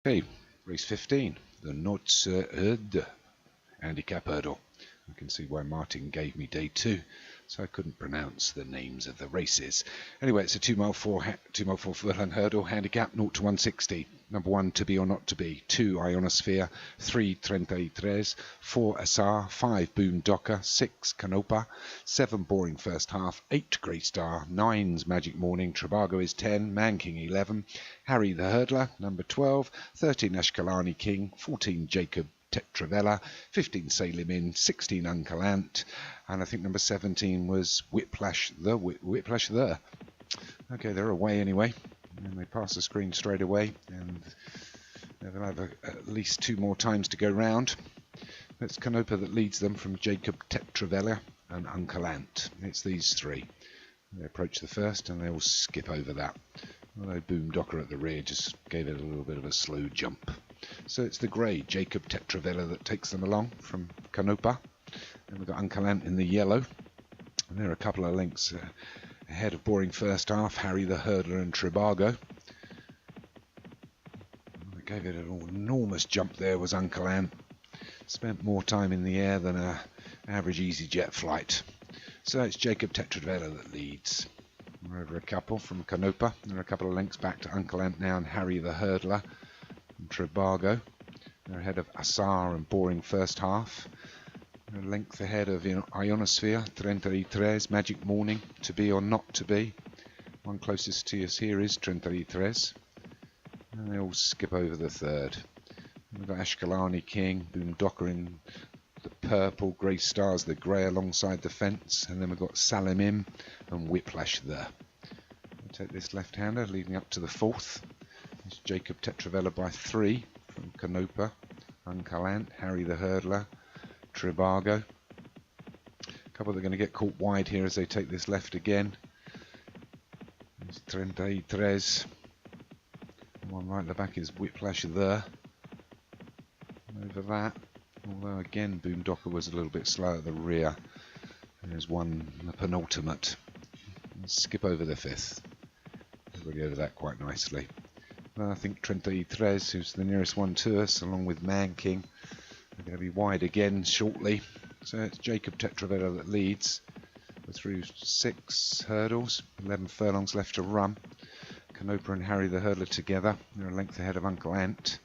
Okay, race 15, the Nort Erdre handicap hurdle. You can see why Martin gave me day 2, so I couldn't pronounce the names of the races. Anyway, it's a 2 mile 4 furlong hurdle, handicap 0 to 160. Number 1, To Be or Not To Be. 2, Ionosphere. 3, 33. 4, Assar. 5, Boondocker. 6, Canopa. 7, Boring First Half. 8, Grey Star. 9's Magic Morning. Tribago is 10. Man King 11. Harry the Hurdler, number 12. 13, Ashkelani King. 14, Jacob Tetravella, 15 Salim In, 16 Uncle Ant, and I think number 17 was Whiplash the. Okay, they're away anyway, and they pass the screen straight away, and they'll have at least 2 more times to go round. It's Canopa that leads them from Jacob Tetravella and Uncle Ant. It's these 3. They approach the first and they will skip over that. Although Boondocker at the rear just gave it a little bit of a slow jump. So it's the grey Jacob Tetravella that takes them along from Canopa. And we've got Uncle Ant in the yellow. And there are a couple of lengths ahead of Boring First Half, Harry the Hurdler and Tribago. What gave it an enormous jump there was Uncle Ant. Spent more time in the air than an average EasyJet flight. So it's Jacob Tetravella that leads. We're over a couple from Canopa. There are a couple of lengths back to Uncle Ant now and Harry the Hurdler and Tribago. They're ahead of Assar and Boring First Half. They're a length ahead of Ionosphere, 33, Magic Morning, To Be or Not To Be. One closest to us here is 33. And they all skip over the third. We've got Ashkelani King, Boondocker in the purple, Grey Stars the grey alongside the fence, and then we've got Salim In and Whiplash there. We'll take this left-hander leading up to the 4th. It's Jacob Tetravella by 3 from Canopa, Uncle Ant, Harry the Hurdler, Tribago. A couple that are going to get caught wide here as they take this left again. It's 33. One right at the back is Whiplash there. Over that. Although again Boondocker was a little bit slow at the rear. There's one, the penultimate. Let's skip over the 5th. Everybody over that quite nicely. Well, I think 33, who's the nearest one to us, along with Man King, are going to be wide again shortly. So it's Jacob Tetravella that leads. We're through 6 hurdles, 11 furlongs left to run. Canopa and Harry the Hurdler together. They're a length ahead of Uncle Ant.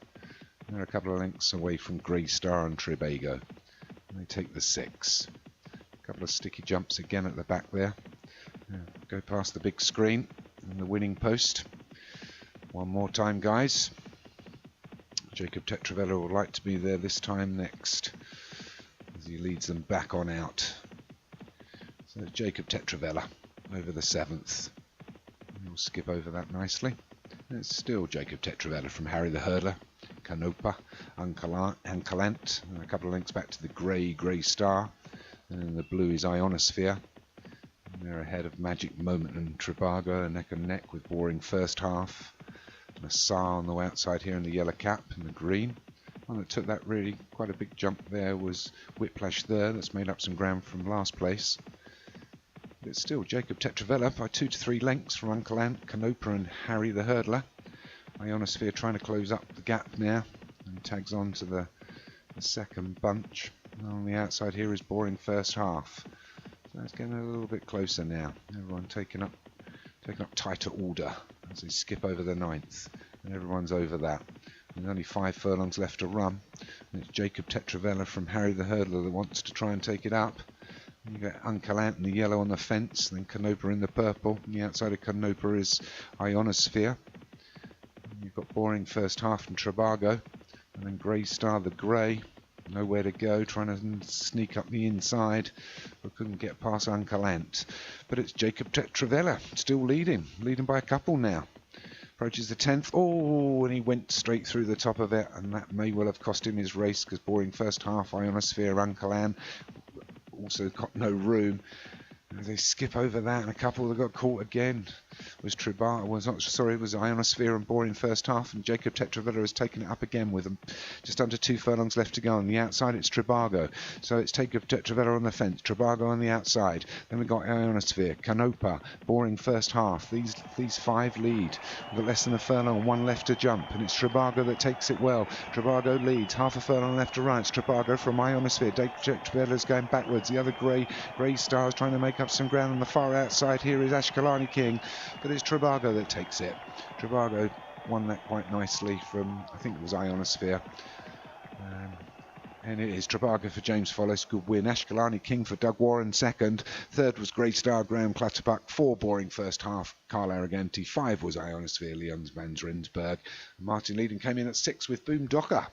They're a couple of lengths away from Grey Star and Tribago. And they take the 6. A couple of sticky jumps again at the back there. Go past the big screen and the winning post. One more time, guys. Jacob Tetravella would like to be there this time next as he leads them back on out. So Jacob Tetravella over the 7th. We'll skip over that nicely. And it's still Jacob Tetravella from Harry the Hurdler, Canopa, Uncle Ant, and a couple of links back to the Grey Star, and then the blue is Ionosphere. And they're ahead of Magic Moment and Tribago, neck and neck with Boring First Half. And Assar on the outside here in the yellow cap and the green. One that took that really quite a big jump there was Whiplash there. That's made up some ground from last place. But it's still Jacob Tetravella by 2 to 3 lengths from Uncle Ant, Canopa and Harry the Hurdler. Ionosphere trying to close up the gap now and tags on to the second bunch. And on the outside here is Boring First Half. So it's getting a little bit closer now. Everyone taking up tighter order as they skip over the 9th, and everyone's over that. There's only 5 furlongs left to run, and it's Jacob Tetravella from Harry the Hurdler that wants to try and take it up. And you got Uncle Ant in the yellow on the fence, then Canopa in the purple. And the outside of Canopa is Ionosphere. And you've got Boring First Half from Tribago, and then Grey Star the grey. Nowhere to go, trying to sneak up the inside, but couldn't get past Uncle Ant. But it's Jacob Tetravella still leading by a couple now. Approaches the 10th. Oh, and he went straight through the top of it, and that may well have cost him his race because Boring First Half, Ionosphere, Uncle Ant also got no room. They skip over that, and a couple that got caught again was Tribago. It was Ionosphere and Boring first half, and Jacob Tetravilla has taken it up again with them. Just under 2 furlongs left to go. On the outside, it's Tribago. So it's Jacob Tetravilla on the fence, Tribago on the outside. Then we've got Ionosphere, Canopa, Boring first half. These 5 lead. We've got less than a furlong, 1 left to jump, and it's Tribago that takes it well. Tribago leads, half a furlong left to right. It's Tribago from Ionosphere. Jacob Tetravilla's going backwards. The other grey Star is trying to make up some ground on the far outside. Here is Ashkelani King, but it's Tribago that takes it. Tribago won that quite nicely from, I think it was Ionosphere. And it is Tribago for James Follis, good win. Ashkelani King for Doug Warren second. Third was Grey Star, Graham Clutterbuck. 4 Boring first half, Carl Arroganti. 5 was Ionosphere, Leon Van Rensburg. Martin Leading came in at 6 with Boom Docker.